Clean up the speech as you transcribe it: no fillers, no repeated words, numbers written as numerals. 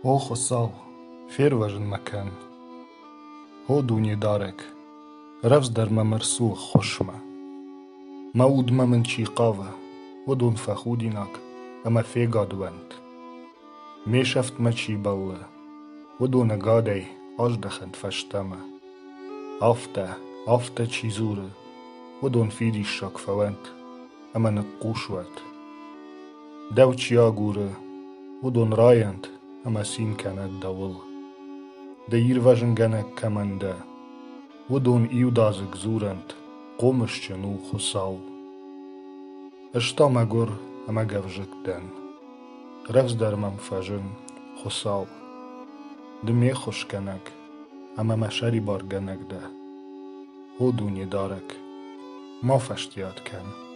او خساو فیر وجن مکن هو دونی دارک رفز در ممرسو خوشمه مود من چی قاوه و دون فخودیناک اما فیگاد وند میشفت ما چی باله و دون گادی آجدخند فشتمه آفته چی زوره و دون فیدی شاک فوند اما نقوش ود دو چیا گوره و دون رایند اما سین کند دول دیر وجن گنه کمنده و دون ایو دازگ زورند قومش چنو خساو اشتا مگر اما گوجک دن رفز در من فجن خساو دمی خوش کنک اما مشاری بار گنک ده هو دونی دارک ما فشتیاد کن